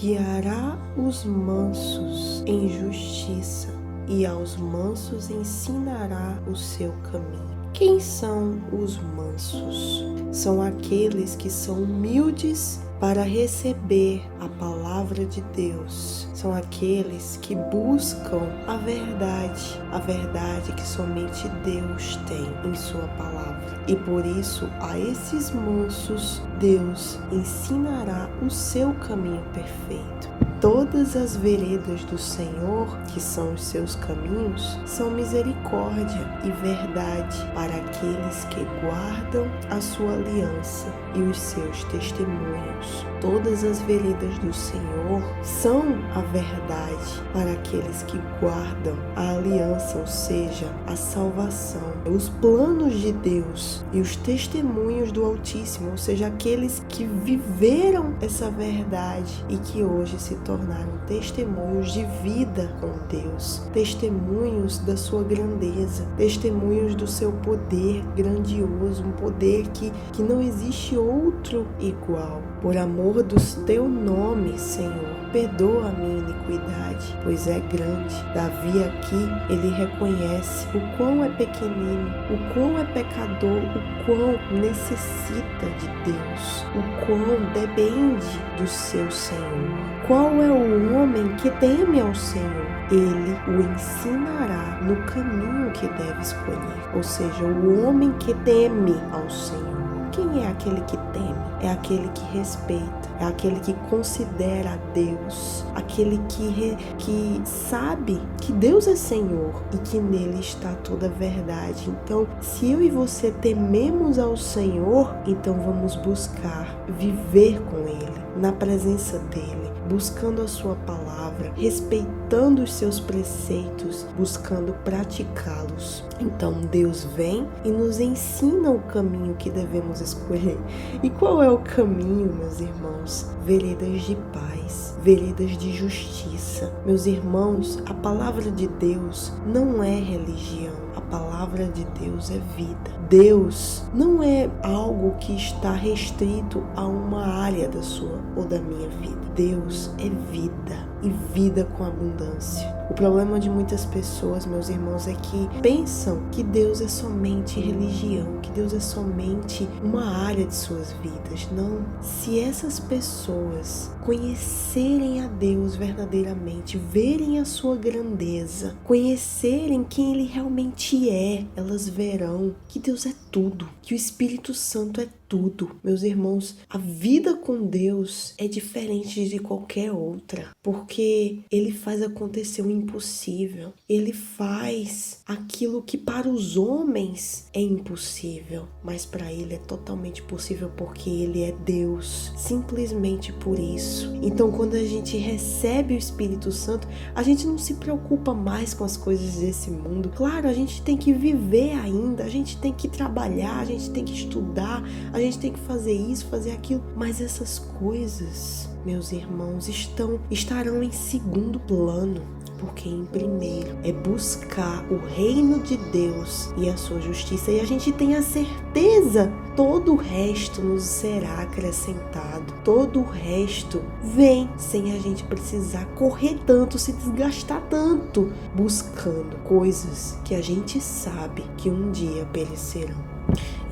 guiará os mansos em justiça e aos mansos ensinará o seu caminho. Quem são os mansos? São aqueles que são humildes para receber a palavra de Deus. São aqueles que buscam a verdade que somente Deus tem em sua palavra. E por isso, a esses mansos, Deus ensinará o seu caminho perfeito. Todas as veredas do Senhor, que são os seus caminhos, são misericórdia e verdade para aqueles que guardam a sua aliança e os seus testemunhos. Todas as veredas do Senhor são a verdade para aqueles que guardam a aliança, ou seja, a salvação, os planos de Deus e os testemunhos do Altíssimo, ou seja, aqueles que viveram essa verdade e que hoje se tornaram testemunhos de vida com Deus, testemunhos da sua grandeza, testemunhos do seu poder grandioso, um poder que não existe outro igual. Por amor do teu nome, Senhor, perdoa a minha iniquidade, pois é grande. Davi aqui, ele reconhece o quão é pequenino, o quão é pecador, o quão necessita de Deus, o quão depende do seu Senhor. Qual é o homem que teme ao Senhor? Ele o ensinará no caminho que deve escolher. Ou seja, o homem que teme ao Senhor. Quem é aquele que teme? É aquele que respeita, é aquele que considera a Deus, aquele que sabe que Deus é Senhor e que nele está toda a verdade. Então, se eu e você tememos ao Senhor, então vamos buscar viver com Ele, na presença dEle, buscando a sua palavra, respeitando os seus preceitos, buscando praticá-los. Então Deus vem e nos ensina o caminho que devemos escolher. E qual é o caminho, meus irmãos? Veredas de paz, veredas de justiça. Meus irmãos, a palavra de Deus não é religião. A palavra de Deus é vida. Deus não é algo que está restrito a uma área da sua ou da minha vida. Deus é vida e vida com abundância. O problema de muitas pessoas, meus irmãos, é que pensam que Deus é somente religião, que Deus é somente uma área de suas vidas. Não. Se essas pessoas conhecerem a Deus verdadeiramente, verem a sua grandeza, conhecerem quem Ele realmente é, elas verão que Deus é tudo, que o Espírito Santo é tudo. Meus irmãos, a vida com Deus é diferente de qualquer outra, porque Ele faz acontecer o impossível. Ele faz aquilo que para os homens é impossível, mas para Ele é totalmente possível, porque Ele é Deus, simplesmente por isso. Então, quando a gente recebe o Espírito Santo, a gente não se preocupa mais com as coisas desse mundo. Claro, a gente tem que viver ainda, a gente tem que trabalhar, a gente tem que estudar, a gente tem que fazer isso, fazer aquilo, mas essas coisas, meus irmãos, estarão em segundo plano, porque em primeiro é buscar o reino de Deus e a sua justiça, e a gente tem a certeza, todo o resto nos será acrescentado, todo o resto vem sem a gente precisar correr tanto, se desgastar tanto, buscando coisas que a gente sabe que um dia perecerão.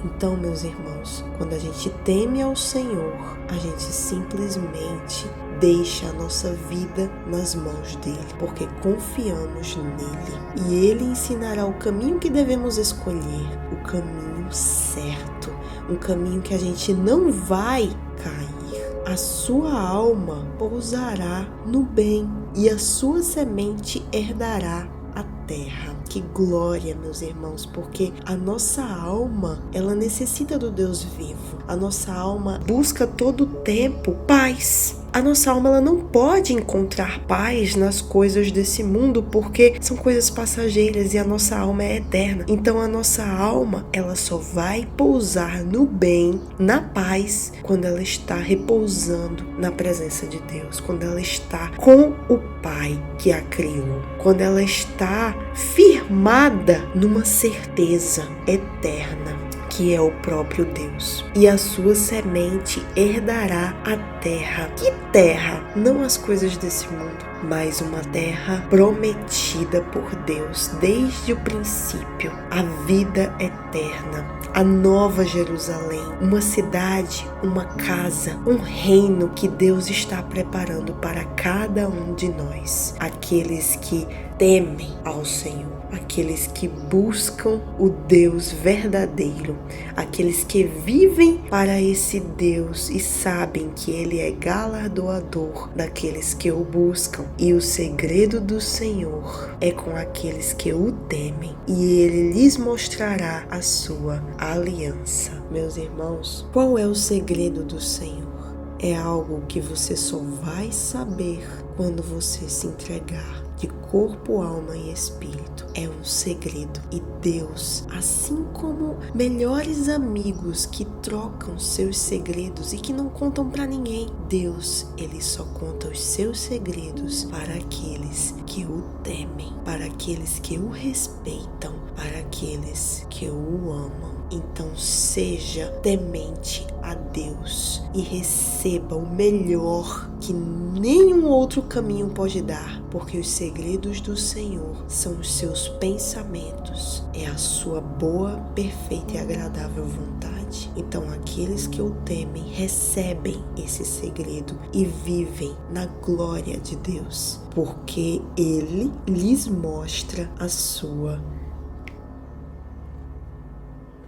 Então, meus irmãos, quando a gente teme ao Senhor, a gente simplesmente deixa a nossa vida nas mãos dele, porque confiamos nele. E ele ensinará o caminho que devemos escolher, o caminho certo, um caminho que a gente não vai cair. A sua alma pousará no bem e a sua semente herdará a terra. Que glória, meus irmãos, porque a nossa alma, ela necessita do Deus vivo. A nossa alma busca todo o tempo paz. A nossa alma, ela não pode encontrar paz nas coisas desse mundo, porque são coisas passageiras e a nossa alma é eterna. Então a nossa alma, ela só vai pousar no bem, na paz, quando ela está repousando na presença de Deus, quando ela está com o Pai que a criou, quando ela está firmada numa certeza eterna, que que é o próprio Deus. E a sua semente herdará a terra. Que terra? Não as coisas desse mundo, mas uma terra prometida por Deus desde o princípio, a vida eterna, a nova Jerusalém, uma cidade, uma casa, um reino que Deus está preparando para cada um de nós, aqueles que temem ao Senhor, aqueles que buscam o Deus verdadeiro, aqueles que vivem para esse Deus e sabem que Ele é galardoador daqueles que o buscam. E o segredo do Senhor é com aqueles que o temem, e Ele lhes mostrará a sua aliança. Meus irmãos, qual é o segredo do Senhor? É algo que você só vai saber quando você se entregar de corpo, alma e espírito. É um segredo. E Deus, assim como melhores amigos que trocam seus segredos e que não contam para ninguém, Deus, Ele só conta os seus segredos para aqueles que o temem, para aqueles que o respeitam, para aqueles que o amam. Então seja temente a Deus e receba o melhor que nenhum outro caminho pode dar, porque os segredos do Senhor são os seus pensamentos, é a sua boa, perfeita e agradável vontade. Então aqueles que o temem recebem esse segredo e vivem na glória de Deus, porque Ele lhes mostra a sua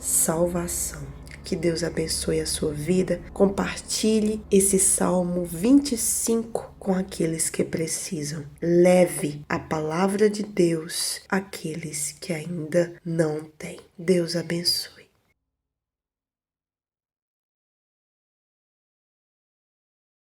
salvação. Que Deus abençoe a sua vida. Compartilhe esse Salmo 25 com aqueles que precisam. Leve a palavra de Deus àqueles que ainda não têm. Deus abençoe.